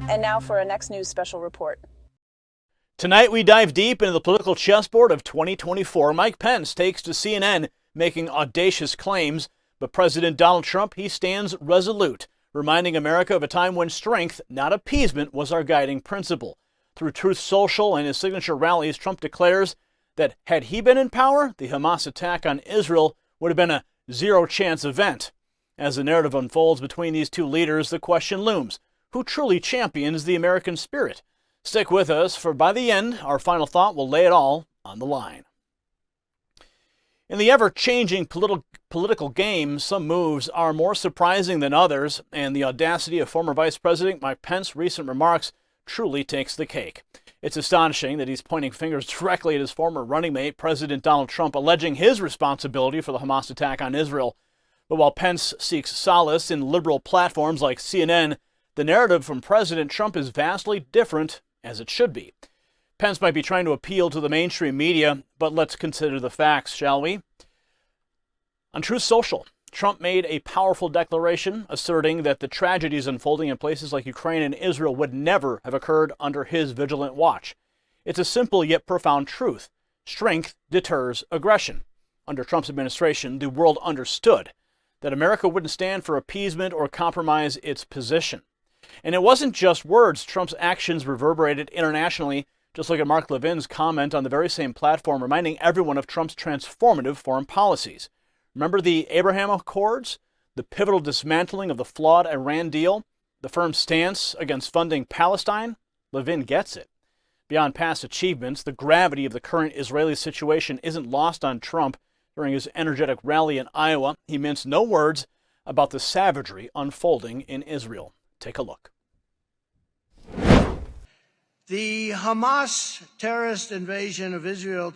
And now for our next news special report. Tonight we dive deep into the political chessboard of 2024. Mike Pence takes to CNN making audacious claims, but President Donald Trump, he stands resolute, reminding America of a time when strength, not appeasement, was our guiding principle. Through Truth Social and his signature rallies, Trump declares that had he been in power, the Hamas attack on Israel would have been a zero-chance event. As the narrative unfolds between these two leaders, the question looms: who truly champions the American spirit? Stick with us, for by the end, our final thought will lay it all on the line. In the ever-changing political game, some moves are more surprising than others, and the audacity of former Vice President Mike Pence's recent remarks truly takes the cake. It's astonishing that he's pointing fingers directly at his former running mate, President Donald Trump, alleging his responsibility for the Hamas attack on Israel. But while Pence seeks solace in liberal platforms like CNN, the narrative from President Trump is vastly different, as it should be. Pence might be trying to appeal to the mainstream media, but let's consider the facts, shall we? On Truth Social, Trump made a powerful declaration asserting that the tragedies unfolding in places like Ukraine and Israel would never have occurred under his vigilant watch. It's a simple yet profound truth. Strength deters aggression. Under Trump's administration, the world understood that America wouldn't stand for appeasement or compromise its position. And it wasn't just words. Trump's actions reverberated internationally. Just look at Mark Levin's comment on the very same platform, reminding everyone of Trump's transformative foreign policies. Remember the Abraham Accords, the pivotal dismantling of the flawed Iran deal, the firm stance against funding Palestine? Levin gets it. Beyond past achievements, the gravity of the current Israeli situation isn't lost on Trump. During his energetic rally in Iowa, he minced no words about the savagery unfolding in Israel. Take a look. The Hamas terrorist invasion of Israeli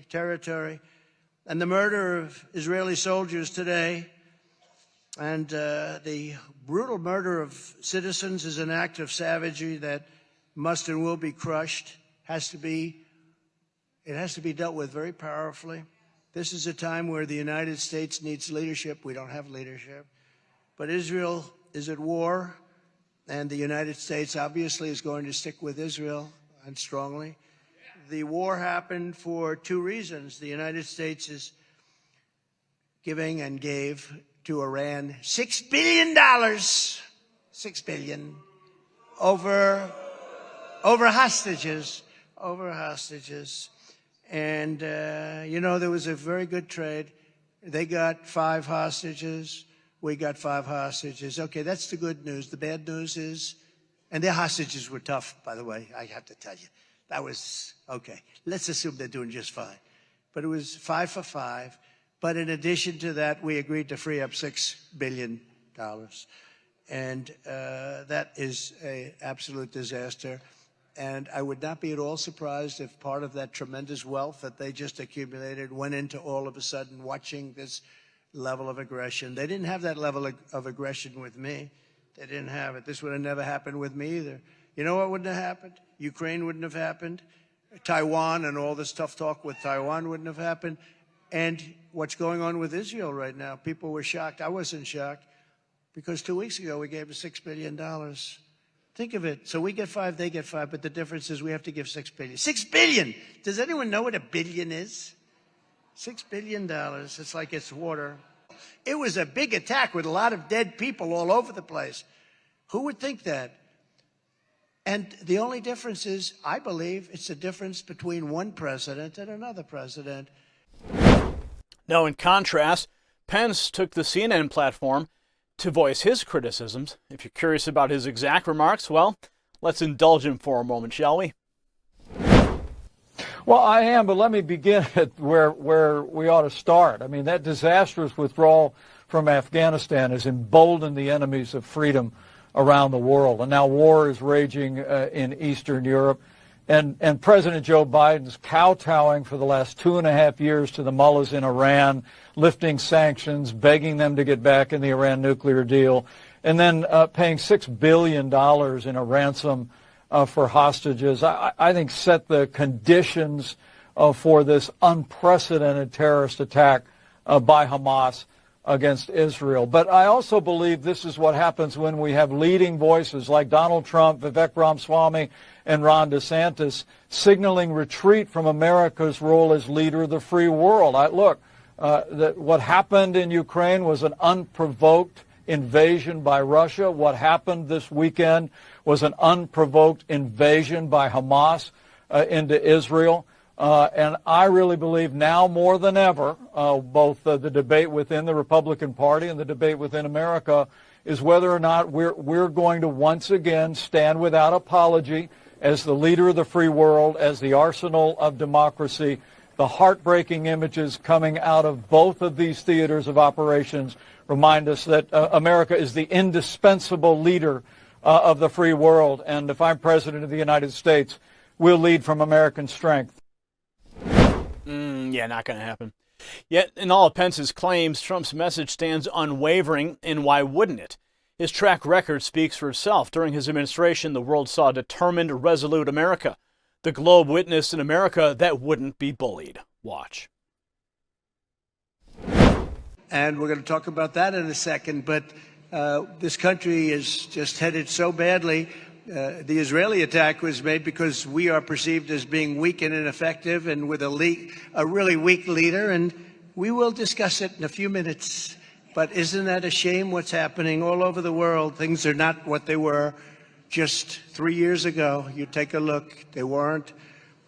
territory, and the murder of Israeli soldiers today, and the brutal murder of citizens is an act of savagery that must and will be crushed. It has to be dealt with very powerfully. This is a time where the United States needs leadership. We don't have leadership. But Israel is at war, and the United States obviously is going to stick with Israel, and strongly. The war happened for two reasons. The United States is giving and gave to Iran $6 billion, $6 billion, over hostages. And, there was a very good trade. They got 5 hostages. We got 5 hostages. Okay, that's the good news. The bad news is, and their hostages were tough, by the way, I have to tell you. That was, okay, let's assume they're doing just fine. But it was 5 for 5. But in addition to that, we agreed to free up $6 billion. And that is an absolute disaster. And I would not be at all surprised if part of that tremendous wealth that they just accumulated went into all of a sudden watching this level of aggression. They didn't have that level of aggression with me. They didn't have it. This would have never happened with me either. You know what wouldn't have happened? Ukraine wouldn't have happened. Taiwan and all this tough talk with Taiwan wouldn't have happened. And what's going on with Israel right now, people were shocked. I wasn't shocked because 2 weeks ago we gave them $6 billion. Think of it. So we get 5, they get 5, but the difference is we have to give $6 billion. $6 billion! Does anyone know what a billion is? $6 billion. It's like it's water. It was a big attack with a lot of dead people all over the place. Who would think that? And the only difference is, I believe, it's the difference between one president and another president. Now, in contrast, Pence took the CNN platform to voice his criticisms. If you're curious about his exact remarks, well, let's indulge him for a moment, shall we? Well, I am, but let me begin at where we ought to start. I mean, that disastrous withdrawal from Afghanistan has emboldened the enemies of freedom around the world. And now war is raging in Eastern Europe. And President Joe Biden's kowtowing for the last 2.5 years to the mullahs in Iran, lifting sanctions, begging them to get back in the Iran nuclear deal, and then paying $6 billion in a ransom for hostages, I think set the conditions for this unprecedented terrorist attack by Hamas against Israel. But I also believe this is what happens when we have leading voices like Donald Trump, Vivek Ramaswamy, and Ron DeSantis signaling retreat from America's role as leader of the free world. What happened in Ukraine was an unprovoked invasion by Russia. What happened this weekend was an unprovoked invasion by Hamas into Israel. And I really believe now more than ever, both the debate within the Republican Party and the debate within America is whether or not we're going to once again stand without apology as the leader of the free world, as the arsenal of democracy. The heartbreaking images coming out of both of these theaters of operations remind us that America is the indispensable leader of the free world. And if I'm president of the United States, we'll lead from American strength. Yeah, not going to happen. Yet, in all of Pence's claims, Trump's message stands unwavering, and why wouldn't it? His track record speaks for itself. During his administration, the world saw a determined, resolute America. The globe witnessed an America that wouldn't be bullied. Watch. And we're going to talk about that in a second. But this country is just headed so badly. The Israeli attack was made because we are perceived as being weak and ineffective and with a really weak leader. And we will discuss it in a few minutes. But isn't that a shame what's happening all over the world? Things are not what they were just 3 years ago. You take a look. They weren't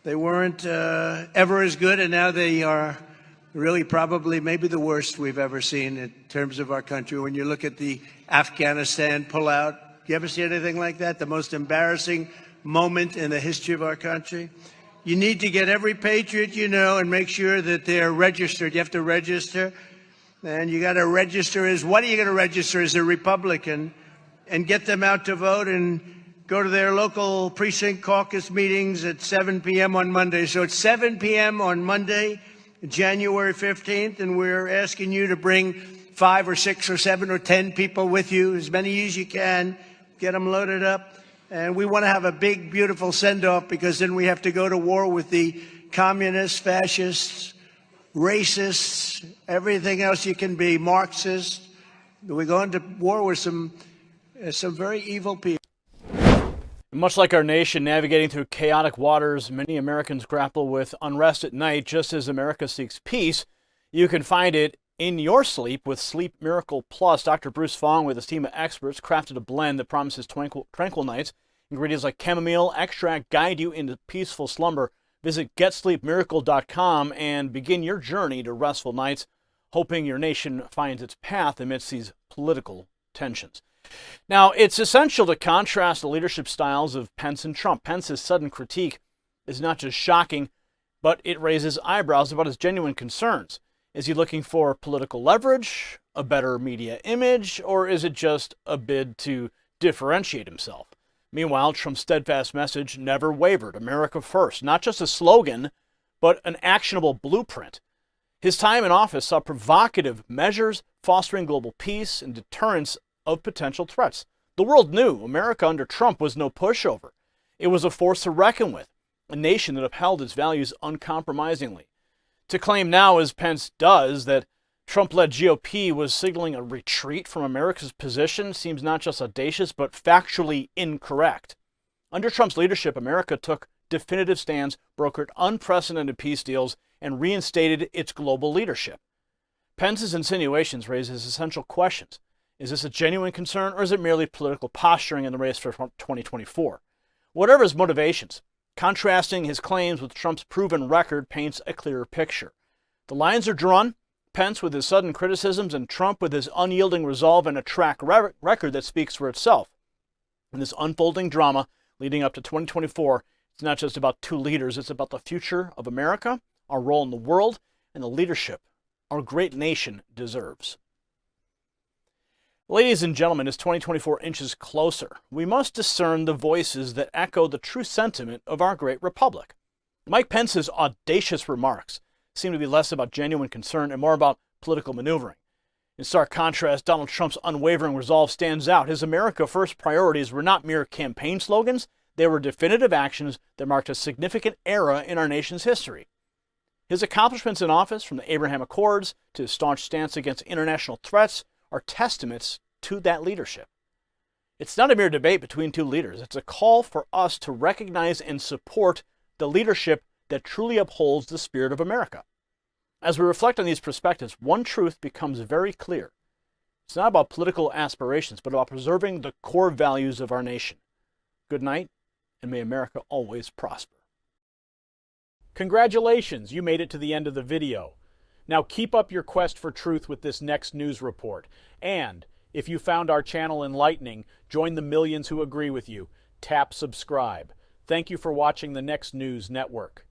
ever as good. And now they are really probably maybe the worst we've ever seen in terms of our country. When you look at the Afghanistan pullout, you ever see anything like that? The most embarrassing moment in the history of our country. You need to get every patriot you know and make sure that they're registered. You have to register. And you got to register what are you going to register as a Republican? And get them out to vote and go to their local precinct caucus meetings at 7 p.m. on Monday. So it's 7 p.m. on Monday, January 15th, and we're asking you to bring 5 or 6 or 7 or 10 people with you, as many as you can. Get them loaded up. And we want to have a big, beautiful send-off because then we have to go to war with the communists, fascists, racists, everything else you can be, Marxists. We're going to war with some very evil people. Much like our nation navigating through chaotic waters, many Americans grapple with unrest at night. Just as America seeks peace, you can find it in your sleep with Sleep Miracle Plus. Dr. Bruce Fong, with his team of experts, crafted a blend that promises tranquil nights. Ingredients like chamomile extract guide you into peaceful slumber. Visit GetSleepMiracle.com and begin your journey to restful nights, hoping your nation finds its path amidst these political tensions. Now, it's essential to contrast the leadership styles of Pence and Trump. Pence's sudden critique is not just shocking, but it raises eyebrows about his genuine concerns. Is he looking for political leverage, a better media image, or is it just a bid to differentiate himself? Meanwhile, Trump's steadfast message never wavered. America first, not just a slogan, but an actionable blueprint. His time in office saw provocative measures fostering global peace and deterrence of potential threats. The world knew America under Trump was no pushover. It was a force to reckon with, a nation that upheld its values uncompromisingly. To claim now, as Pence does, that Trump-led GOP was signaling a retreat from America's position seems not just audacious, but factually incorrect. Under Trump's leadership, America took definitive stands, brokered unprecedented peace deals, and reinstated its global leadership. Pence's insinuations raise essential questions. Is this a genuine concern, or is it merely political posturing in the race for 2024? Whatever his motivations, contrasting his claims with Trump's proven record paints a clearer picture. The lines are drawn, Pence with his sudden criticisms and Trump with his unyielding resolve and a track record that speaks for itself. In this unfolding drama leading up to 2024, it's not just about two leaders, it's about the future of America, our role in the world, and the leadership our great nation deserves. Ladies and gentlemen, as 2024 inches closer, we must discern the voices that echo the true sentiment of our great republic. Mike Pence's audacious remarks seem to be less about genuine concern and more about political maneuvering. In stark contrast, Donald Trump's unwavering resolve stands out. His America First priorities were not mere campaign slogans, they were definitive actions that marked a significant era in our nation's history. His accomplishments in office, from the Abraham Accords to his staunch stance against international threats, are testaments to that leadership. It's not a mere debate between two leaders. It's a call for us to recognize and support the leadership that truly upholds the spirit of America. As we reflect on these perspectives, one truth becomes very clear. It's not about political aspirations, but about preserving the core values of our nation. Good night, and may America always prosper. Congratulations, you made it to the end of the video. Now keep up your quest for truth with this next news report. And if you found our channel enlightening, join the millions who agree with you. Tap subscribe. Thank you for watching the Next News Network.